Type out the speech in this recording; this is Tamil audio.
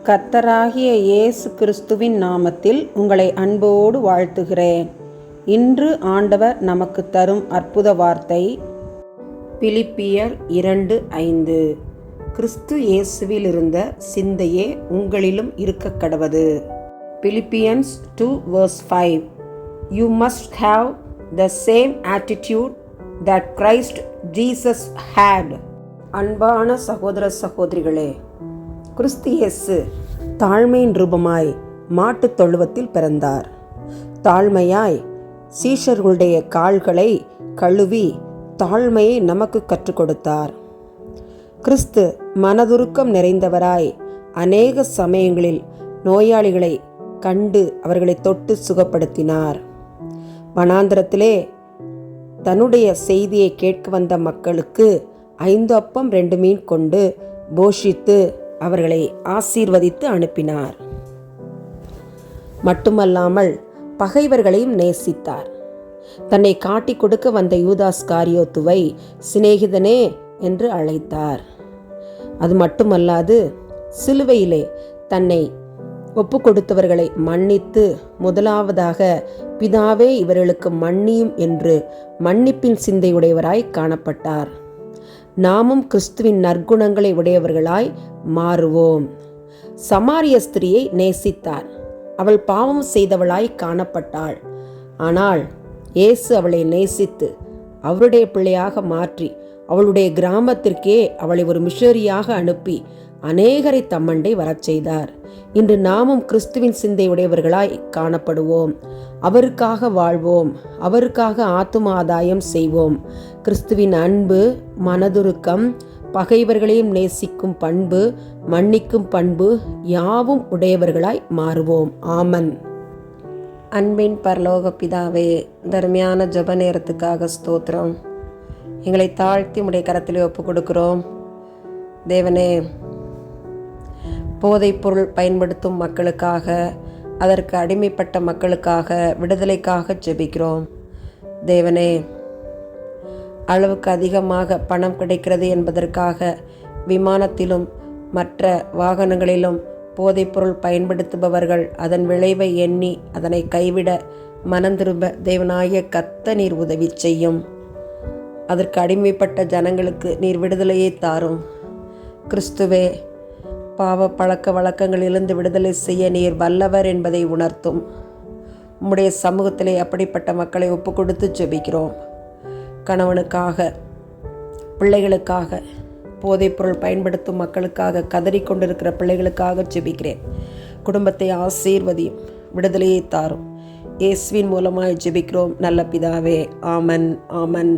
கர்த்தராகிய இயேசு கிறிஸ்துவின் நாமத்தில் உங்களை அன்போடு வாழ்த்துகிறேன். இன்று ஆண்டவர் நமக்கு தரும் அற்புத வார்த்தை பிலிப்பியர் 2:5. கிறிஸ்து இயேசுவில் இருந்த சிந்தையே உங்களிலும் இருக்க கடவது. Philippians 2:5. You must have the same attitude that Christ Jesus had. அன்பான சகோதர சகோதரிகளே, கிறிஸ்து இயேசு தாழ்மையின் ரூபமாய் மாட்டுத் தொழுவத்தில் பிறந்தார். தாழ்மையாய் சீஷர்களுடைய கால்களை கழுவி தாழ்மையை நமக்கு கற்றுக் கொடுத்தார். கிறிஸ்து மனதுருக்கம் நிறைந்தவராய் அநேக சமயங்களில் நோயாளிகளை கண்டு அவர்களை தொட்டு சுகப்படுத்தினார். வனாந்திரத்திலே தன்னுடைய செய்தியை கேட்க வந்த மக்களுக்கு 5 அப்பம் 2 மீன் கொண்டு போஷித்து அவர்களை ஆசீர்வதித்து அனுப்பினார். மட்டுமல்லாமல் பகைவர்களையும் நேசித்தார். தன்னை காட்டிக் கொடுக்க வந்த யூதாஸ் காரியோத்துவை சிநேகிதனே என்று அழைத்தார். அது மட்டுமல்லாது சிலுவையிலே தன்னை ஒப்பு கொடுத்தவர்களை மன்னித்து முதலாவதாக பிதாவே இவர்களுக்கு மன்னியும் என்று மன்னிப்பின் சிந்தையுடையவராய் காணப்பட்டார். நாமும் கிறிஸ்துவின் நற்குணங்களை உடையவர்களாய் மாறுவோம். சமாரிய ஸ்திரியை நேசித்தார். அவள் பாவம் செய்தவளாய் காணப்பட்டாள். ஆனால் இயேசு அவளை நேசித்து அவருடைய பிள்ளையாக மாற்றி அவளுடைய கிராமத்திற்கே அவளை ஒரு மிஷனரியாக அனுப்பி அநேகரை தம்மண்டை வரச் செய்தார். இன்று நாமும் கிறிஸ்துவின் சிந்தையுடையவர்களாய் காணப்படுவோம். அவருக்காக வாழ்வோம். அவருக்காக ஆத்தும ஆதாயம் செய்வோம். கிறிஸ்துவின் அன்பு, மனதுருக்கம், பகைவர்களையும் நேசிக்கும் பண்பு, மன்னிக்கும் பண்பு யாவும் உடையவர்களாய் மாறுவோம். ஆமன். அன்பின் பரலோக பிதாவே, தர்மையான ஜெப நேரத்துக்காக ஸ்தோத்திரம். எங்களை தாழ்த்தி உடைய கரத்திலே ஒப்பு கொடுக்கிறோம். தேவனே, போதைப் பொருள் பயன்படுத்தும் மக்களுக்காக, அதற்கு அடிமைப்பட்ட மக்களுக்காக, விடுதலைக்காக ஜெபிக்கிறோம். தேவனே, அளவுக்கு அதிகமாக பணம் கிடைக்கிறது என்பதற்காக விமானத்திலும் மற்ற வாகனங்களிலும் போதைப்பொருள் பயன்படுத்துபவர்கள் அதன் விளைவை எண்ணி அதனை கைவிட மனந்திரும்ப தேவனாகிய கர்த்தர் நீர் உதவி செய்யும். அதற்கு அடிமைப்பட்ட ஜனங்களுக்கு நீர் விடுதலையை தாரும். கிறிஸ்துவே, பாவ பழக்க வழக்கங்களிலிருந்து விடுதலை செய்ய நீர் வல்லவர் என்பதை உணர்த்தும். உம்முடைய சமூகத்திலே அப்படிப்பட்ட மக்களை ஒப்பு கொடுத்து ஜெபிக்கிறோம். கணவனுக்காக, பிள்ளைகளுக்காக, போதைப்பொருள் பயன்படுத்தும் மக்களுக்காக, கதறிக்கொண்டிருக்கிற பிள்ளைகளுக்காக ஜெபிக்கிறேன். குடும்பத்தை ஆசீர்வதியும், விடுதலையை தாரும். இயேசுவின் மூலமாய் ஜெபிக்கிறோம் நல்ல பிதாவே. ஆமன், ஆமன்.